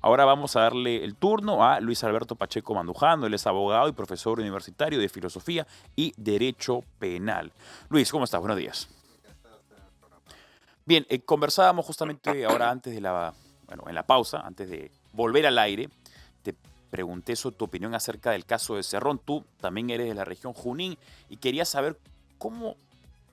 Ahora vamos a darle el turno a Luis Alberto Pacheco Mandujano. Él es abogado y profesor universitario de Filosofía y Derecho Penal. Luis, ¿cómo estás? Buenos días. Bien, conversábamos justamente ahora antes de en la pausa, antes de volver al aire. Te pregunté sobre tu opinión acerca del caso de Cerrón. Tú también eres de la región Junín y quería saber cómo,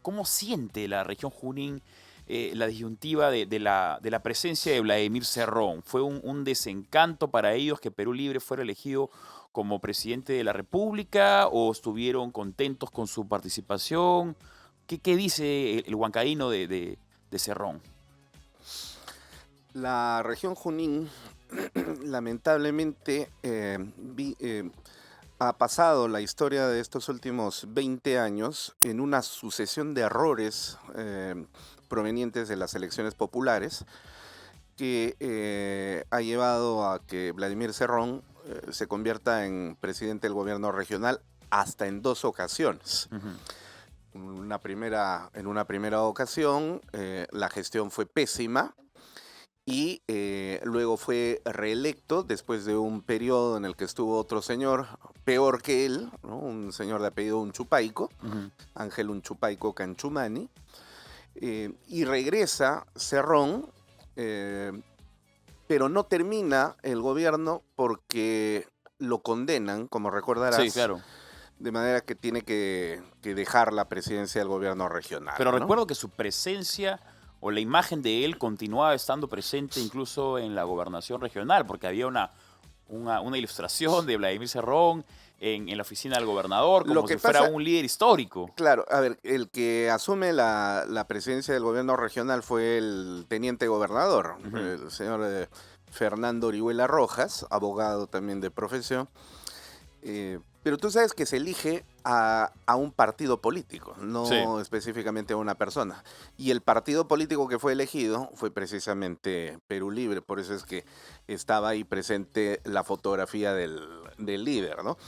cómo siente la región Junín la disyuntiva de la presencia de Vladimir Cerrón. ¿Fue un desencanto para ellos que Perú Libre fuera elegido como presidente de la República o estuvieron contentos con su participación? ¿Qué dice el huancaíno de Cerrón? La región Junín, lamentablemente, ha pasado la historia de estos últimos 20 años en una sucesión de errores provenientes de las elecciones populares que ha llevado a que Vladimir Cerrón se convierta en presidente del gobierno regional hasta en 2 ocasiones. Ujú. En una primera ocasión, la gestión fue pésima y luego fue reelecto después de un periodo en el que estuvo otro señor peor que él, ¿no? Un señor de apellido Unchupaico, Ujú. Ángel Unchupaico Canchumani, y regresa Cerrón, eh, pero no termina el gobierno porque lo condenan, como Sí, recordarás, claro. de manera que tiene que dejar la presidencia del gobierno regional, Pero ¿no? recuerdo que su presencia o la imagen de él continuaba estando presente incluso en la gobernación regional, porque había una ilustración de Vladimir Cerrón en la oficina del gobernador, Lo como que si fuera pasa, un líder histórico. claro, a ver, el que asume la presidencia del gobierno regional fue el teniente gobernador, Ujú. el señor Fernando Orihuela Rojas, abogado también de profesión. Pero tú sabes que se elige a un partido político, Sí. no específicamente a una persona. Y el partido político que fue elegido fue precisamente Perú Libre, por eso es que estaba ahí presente la fotografía del líder, ¿no?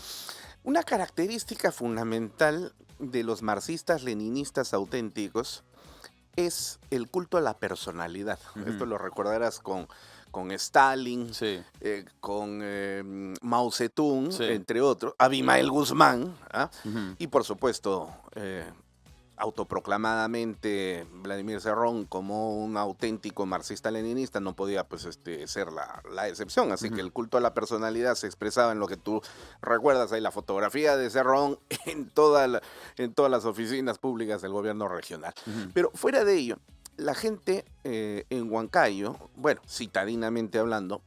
Una característica fundamental de los marxistas-leninistas auténticos es el culto a la personalidad. Esto Ujú. lo recordarás con Stalin, Sí, con Mao Zedong, sí. entre otros, Abimael Guzmán, ¿ah? Ujú. Y por supuesto, autoproclamadamente Vladimir Cerrón como un auténtico marxista-leninista no podía pues ser la excepción, así que Ujú. el culto a la personalidad se expresaba en lo que tú recuerdas ahí, la fotografía de Cerrón en todas las oficinas públicas del gobierno regional. Ujú. Pero fuera de ello, la gente en Huancayo, bueno, citadinamente hablando,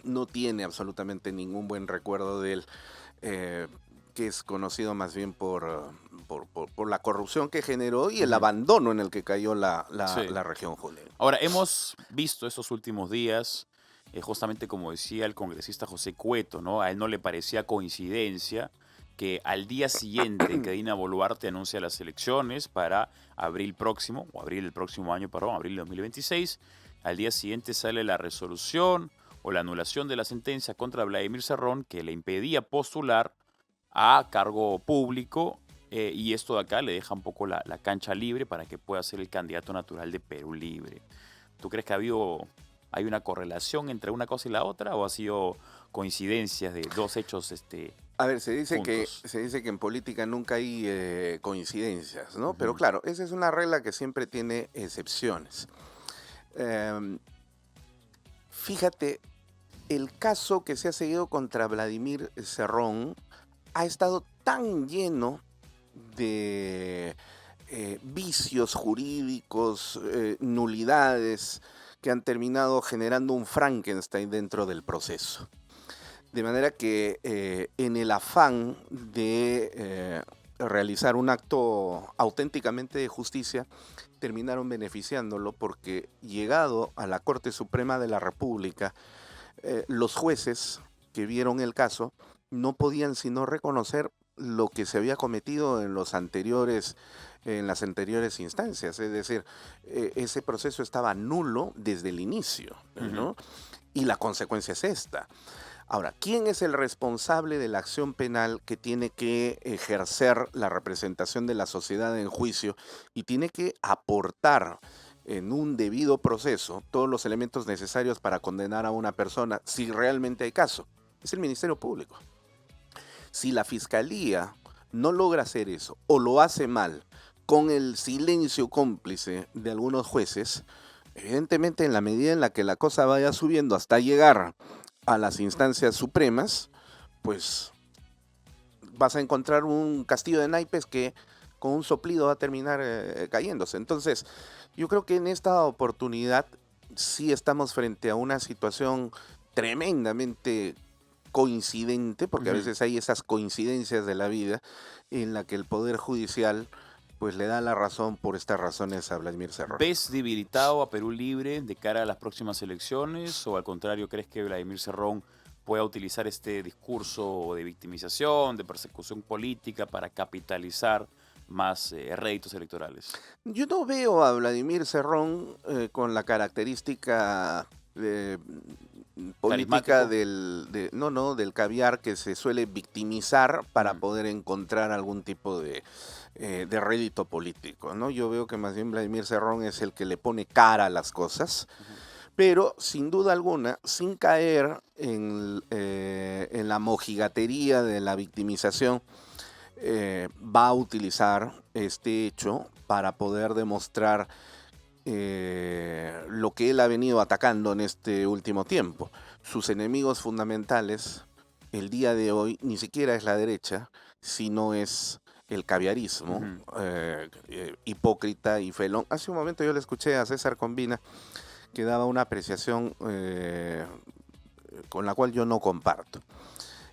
no tiene absolutamente ningún buen recuerdo de él, eh, que es conocido más bien por la corrupción que generó y el Ujú. abandono en el que cayó Sí. la región Junín. Ahora, hemos visto estos últimos días, justamente como decía el congresista José Cueto, ¿no? A él no le parecía coincidencia que al día siguiente que Dina Boluarte anuncia las elecciones para abril próximo, o abril del próximo año, perdón, abril de 2026, al día siguiente sale la resolución o la anulación de la sentencia contra Vladimir Cerrón que le impedía postular a cargo público, y esto de acá le deja un poco la cancha libre para que pueda ser el candidato natural de Perú Libre. ¿Tú crees que hay una correlación entre una cosa y la otra o ha sido coincidencias de dos hechos A ver, juntos? se dice que en política nunca hay coincidencias, ¿no? Pero Ujú. claro, esa es una regla que siempre tiene excepciones. Em, Fíjate, el caso que se ha seguido contra Vladimir Cerrón ha estado tan lleno de vicios jurídicos, nulidades, que han terminado generando un Frankenstein dentro del proceso. De manera que en el afán de realizar un acto auténticamente de justicia, terminaron beneficiándolo porque llegado a la Corte Suprema de la República, los jueces que vieron el caso no podían sino reconocer lo que se había cometido en las anteriores instancias, es decir, ese proceso estaba nulo desde el inicio, Ujú. ¿no? Y la consecuencia es esta. Ahora, ¿quién es el responsable de la acción penal que tiene que ejercer la representación de la sociedad en juicio y tiene que aportar en un debido proceso todos los elementos necesarios para condenar a una persona, si realmente hay caso, es el Ministerio Público. Si la Fiscalía no logra hacer eso o lo hace mal con el silencio cómplice de algunos jueces, evidentemente en la medida en la que la cosa vaya subiendo hasta llegar a las instancias supremas, pues vas a encontrar un castillo de naipes que con un soplido va a terminar cayéndose. Entonces, yo creo que en esta oportunidad sí estamos frente a una situación tremendamente coincidente, porque a Ujú. veces hay esas coincidencias de la vida en la que el Poder Judicial pues le da la razón por estas razones a Vladimir Cerrón. ¿Ves debilitado a Perú Libre de cara a las próximas elecciones o al contrario crees que Vladimir Cerrón pueda utilizar este discurso de victimización, de persecución política para capitalizar más réditos electorales? Yo no veo a Vladimir Cerrón con la característica política ¿Carismático? del caviar que se suele victimizar para Ujú, poder encontrar algún tipo de rédito político, ¿no? Yo veo que más bien Vladimir Cerrón es el que le pone cara a las cosas, ujú. pero sin duda alguna, sin caer en la mojigatería de la victimización, va a utilizar este hecho para poder demostrar lo que él ha venido atacando en este último tiempo. Sus enemigos fundamentales el día de hoy ni siquiera es la derecha, sino es el caviarismo, Ujú. hipócrita y felón. Hace un momento yo le escuché a César Combina que daba una apreciación con la cual yo no comparto.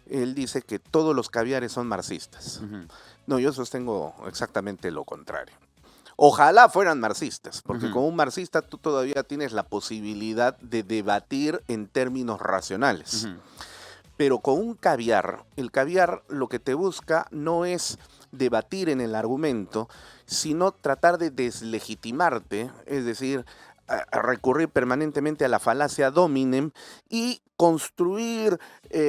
Él dice que todos los caviares son marxistas. Ujú, No, yo sostengo exactamente lo contrario. Ojalá fueran marxistas, porque ujú, con un marxista tú todavía tienes la posibilidad de debatir en términos racionales. ujú, Pero con un caviar, el caviar lo que te busca no es debatir en el argumento, sino tratar de deslegitimarte, es decir, a recurrir permanentemente a la falacia dominem y construir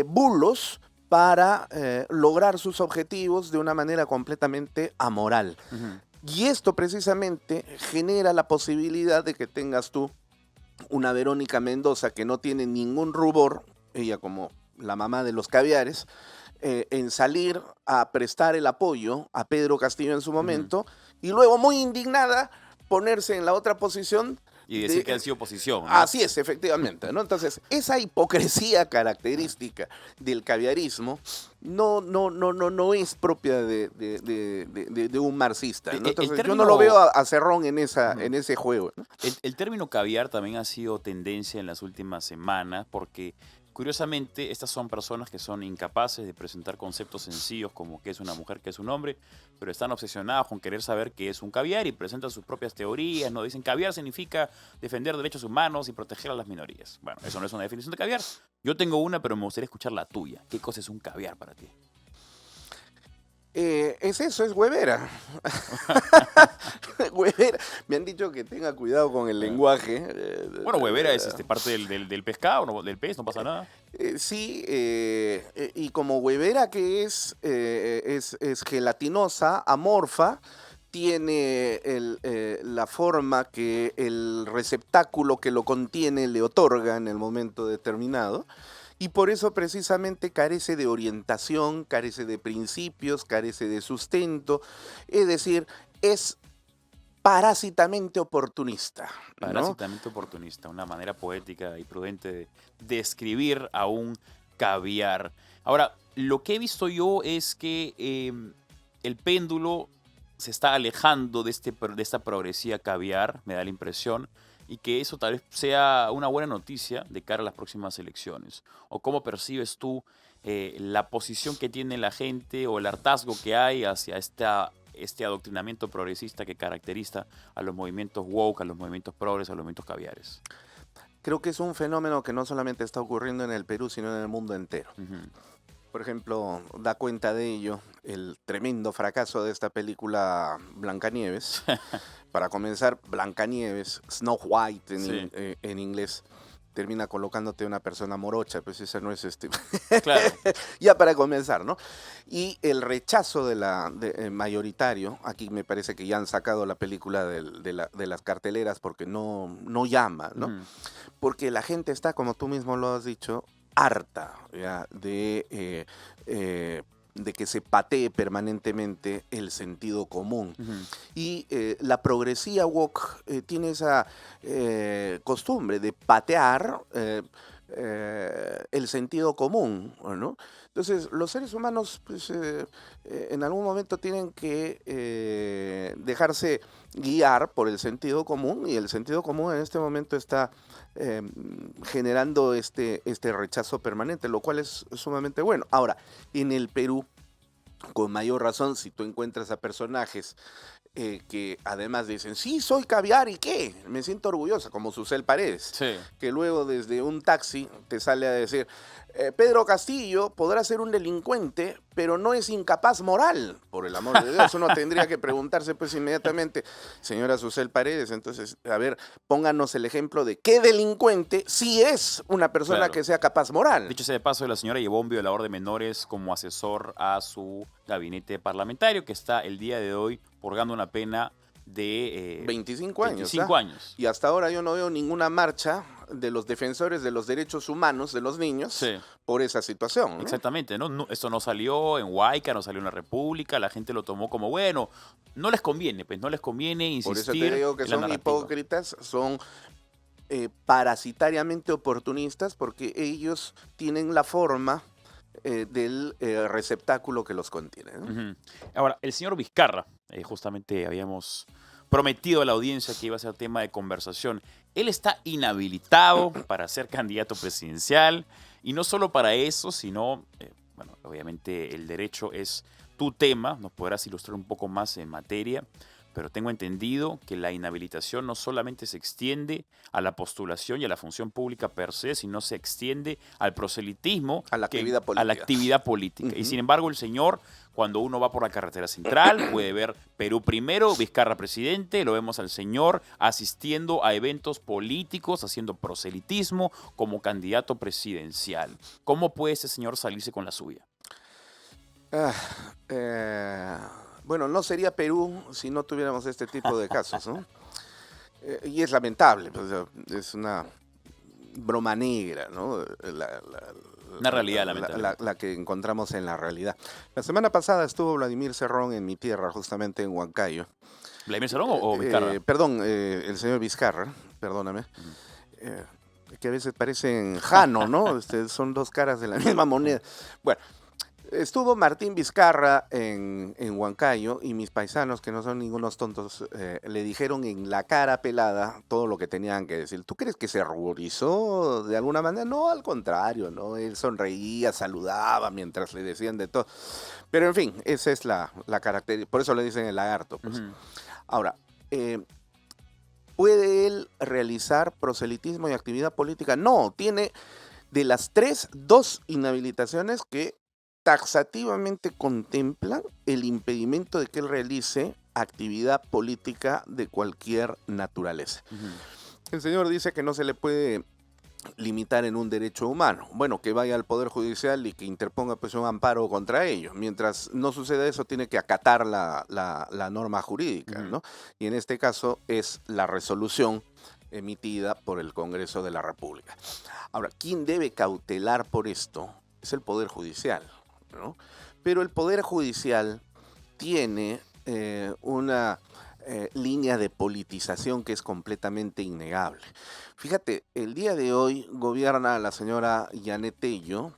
bulos para lograr sus objetivos de una manera completamente amoral. ujú. Y esto precisamente genera la posibilidad de que tengas tú una Verónica Mendoza que no tiene ningún rubor, ella como la mamá de los caviares, en salir a prestar el apoyo a Pedro Castillo en su Ujú. momento y luego muy indignada ponerse en la otra posición Y de... decir que han sido oposición, ¿no? Así es, efectivamente, ¿no? Entonces, esa hipocresía Ajá. característica del caviarismo no es propia de un marxista, ¿no? El Entonces, yo no lo veo término, a Cerrón ujú. en ese juego, ¿no? El término caviar también ha sido tendencia en las últimas semanas porque, curiosamente, estas son personas que son incapaces de presentar conceptos sencillos como qué es una mujer, qué es un hombre, pero están obsesionados con querer saber qué es un caviar y presentan sus propias teorías, ¿no? Dicen caviar significa defender derechos humanos y proteger a las minorías. Bueno, eso no es una definición de caviar. Yo tengo una, pero me gustaría escuchar la tuya. ¿Qué cosa es un caviar para ti? Es eso, es huevera. Huevera. Me han dicho que tenga cuidado con el Ah, lenguaje. bueno, huevera es parte del pescado, del pez, no pasa nada. Sí, y como huevera que es gelatinosa, amorfa, tiene la forma que el receptáculo que lo contiene le otorga en el momento determinado. Y por eso precisamente carece de orientación, carece de principios, carece de sustento. Es decir, es parásitamente oportunista, ¿no? Parásitamente oportunista, una manera poética y prudente de describir a un caviar. Ahora, lo que he visto yo es que el péndulo se está alejando de esta progresía caviar, me da la impresión, y que eso tal vez sea una buena noticia de cara a las próximas elecciones. ¿O cómo percibes tú la posición que tiene la gente o el hartazgo que hay hacia este adoctrinamiento progresista que caracteriza a los movimientos woke, a los movimientos progres, a los movimientos caviares? Creo que es un fenómeno que no solamente está ocurriendo en el Perú, sino en el mundo entero. Ujú. Por ejemplo, da cuenta de ello el tremendo fracaso de esta película Blancanieves. Para comenzar, Blancanieves, Snow White Sí. en inglés, termina colocándote una persona morocha, pues esa no es Claro. ya para comenzar, ¿no? Y el rechazo mayoritario, aquí me parece que ya han sacado la película de las carteleras porque no llama, ¿no? Ujú. Porque la gente está, como tú mismo lo has dicho, harta ya, de que se patee permanentemente el sentido común. Ujú. Y la progresía woke tiene esa costumbre de patear el sentido común, ¿no? Entonces, los seres humanos, pues, en algún momento tienen que dejarse guiar por el sentido común, y el sentido común en este momento está eh, generando este rechazo permanente, lo cual es sumamente bueno. Ahora, en el Perú, con mayor razón, si tú encuentras a personajes que además dicen, sí, soy caviar y qué, me siento orgullosa, como Susel Paredes, Sí. que luego desde un taxi te sale a decir, Pedro Castillo podrá ser un delincuente, pero no es incapaz moral. Por el amor de Dios, uno tendría que preguntarse pues inmediatamente, señora Susel Paredes, entonces, a ver, pónganos el ejemplo de qué delincuente sí es una persona Claro. que sea capaz moral. Dicho sea de paso, la señora llevó un violador de menores como asesor a su gabinete parlamentario, que está el día de hoy purgando una pena de 25 años. 25 años. Y hasta ahora yo no veo ninguna marcha de los defensores de los derechos humanos de los niños Sí. por esa situación, ¿no? Exactamente, ¿no? Esto no salió en Huayca, no salió en la República, la gente lo tomó como, bueno, no les conviene, pues no les conviene insistir. Por eso te digo que en la son narrativa. hipócritas, son parasitariamente oportunistas, porque ellos tienen la forma del receptáculo que los contiene, ¿no? Ujú. Ahora, el señor Vizcarra, justamente habíamos prometido a la audiencia que iba a ser tema de conversación. Él está inhabilitado para ser candidato presidencial, y no solo para eso, sino, bueno, obviamente el derecho es tu tema, nos podrás ilustrar un poco más en materia, pero tengo entendido que la inhabilitación no solamente se extiende a la postulación y a la función pública per se, sino se extiende al proselitismo, A la actividad a la política. actividad política. Y Ujú. sin embargo, el señor, cuando uno va por la carretera central, puede ver Perú primero, Vizcarra presidente, lo vemos al señor asistiendo a eventos políticos, haciendo proselitismo como candidato presidencial. ¿Cómo puede ese señor salirse con la suya? Bueno, no sería Perú si no tuviéramos este tipo de casos, ¿no? Y es lamentable, pues, o sea, es una broma negra, ¿no? Una realidad, lamentablemente. La que encontramos en la realidad. La semana pasada estuvo Vladimir Cerrón en mi tierra, justamente en Huancayo. ¿Vladimir Cerrón o Vizcarra? Perdón, el señor Vizcarra, perdóname. Que a veces parecen Jano, ¿no? Son dos caras de la misma moneda. Bueno, estuvo Martín Vizcarra en Huancayo, y mis paisanos, que no son ningunos tontos, le dijeron en la cara pelada todo lo que tenían que decir. ¿Tú crees que se ruborizó de alguna manera? No, al contrario, ¿no? Él sonreía, saludaba mientras le decían de todo. Pero en fin, esa es la característica. Por eso le dicen el lagarto, pues. Ujú. Ahora, ¿puede él realizar proselitismo y actividad política? No, tiene de las tres, 2 inhabilitaciones que taxativamente contemplan el impedimento de que él realice actividad política de cualquier naturaleza. Ujú. El señor dice que no se le puede limitar en un derecho humano. Bueno, que vaya al Poder Judicial y que interponga pues un amparo contra ello. Mientras no suceda eso, tiene que acatar la norma jurídica, Ujú. ¿no? Y en este caso es la resolución emitida por el Congreso de la República. Ahora, ¿quién debe cautelar por esto? Es el Poder Judicial, ¿no? Pero el Poder Judicial tiene una línea de politización que es completamente innegable. Fíjate, el día de hoy gobierna la señora Yanet Tello,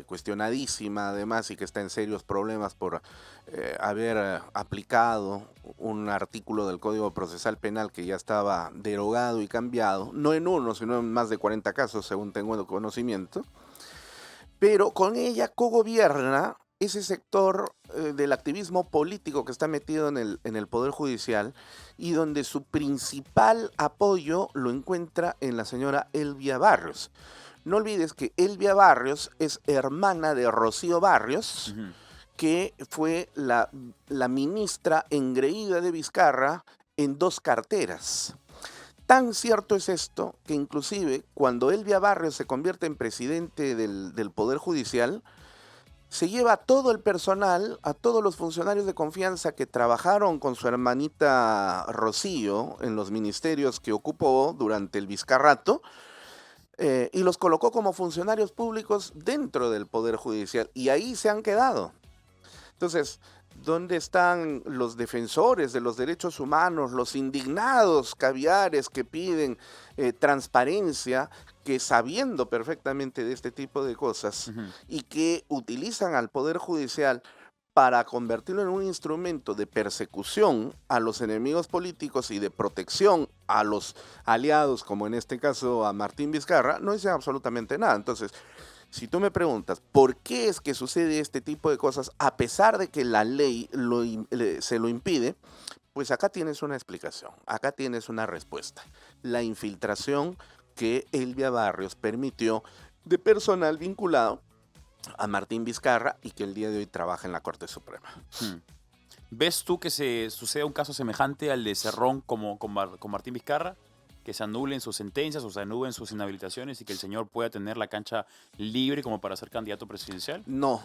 cuestionadísima además, y que está en serios problemas por haber aplicado un artículo del Código Procesal Penal que ya estaba derogado y cambiado, no en uno, sino en más de 40 casos, según tengo conocimiento. Pero con ella cogobierna ese sector del activismo político que está metido en el Poder Judicial, y donde su principal apoyo lo encuentra en la señora Elvia Barrios. No olvides que Elvia Barrios es hermana de Rocío Barrios, Ujú. que fue la ministra engreída de Vizcarra en 2 carteras. Tan cierto es esto que inclusive cuando Elvia Barrios se convierte en presidente del Poder Judicial, se lleva a todo el personal, a todos los funcionarios de confianza que trabajaron con su hermanita Rocío en los ministerios que ocupó durante el Vizcarrato, y los colocó como funcionarios públicos dentro del Poder Judicial. Y ahí se han quedado. Entonces, ¿dónde están los defensores de los derechos humanos, los indignados caviares que piden transparencia, que sabiendo perfectamente de este tipo de cosas y que utilizan al Poder Judicial para convertirlo en un instrumento de persecución a los enemigos políticos y de protección a los aliados, como en este caso a Martín Vizcarra, no dicen absolutamente nada? Entonces, si tú me preguntas por qué es que sucede este tipo de cosas, a pesar de que la ley se lo impide, pues acá tienes una explicación, acá tienes una respuesta. La infiltración que Elvia Barrios permitió de personal vinculado a Martín Vizcarra y que el día de hoy trabaja en la Corte Suprema. ¿Ves tú que se suceda un caso semejante al de Cerrón como con Martín Vizcarra? Que se anulen sus sentencias o se anulen sus inhabilitaciones y que el señor pueda tener la cancha libre como para ser candidato presidencial? No,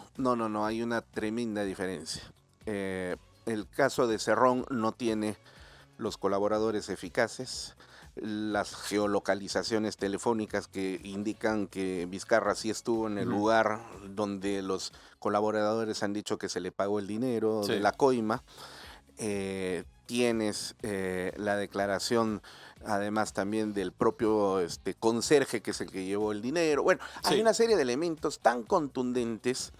hay una tremenda diferencia. El caso de Cerrón no tiene los colaboradores eficaces, las geolocalizaciones telefónicas que indican que Vizcarra sí estuvo en el lugar donde los colaboradores han dicho que se le pagó el dinero de la coima. Tienes la declaración además también del propio conserje, que es el que llevó el dinero. Bueno, hay una serie de elementos tan contundentes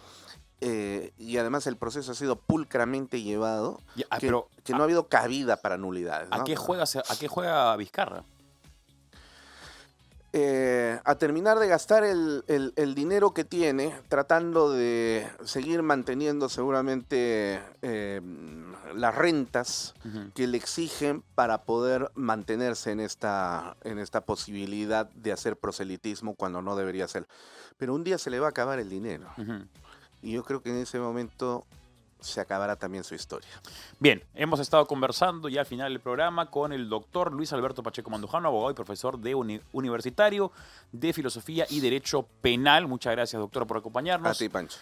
y además el proceso ha sido pulcramente llevado que no ha habido cabida para nulidades, ¿no? ¿A qué juega Vizcarra? A terminar de gastar el dinero que tiene, tratando de seguir manteniendo seguramente las rentas que le exigen para poder mantenerse en esta posibilidad de hacer proselitismo cuando no debería ser. Pero un día se le va a acabar el dinero. Y yo creo que en ese momento se acabará también su historia. Bien, hemos estado conversando ya al final del programa con el doctor Luis Alberto Pacheco Mandujano, abogado y profesor de universitario de Filosofía y Derecho Penal. Muchas gracias, doctor, por acompañarnos. A ti, Pancho.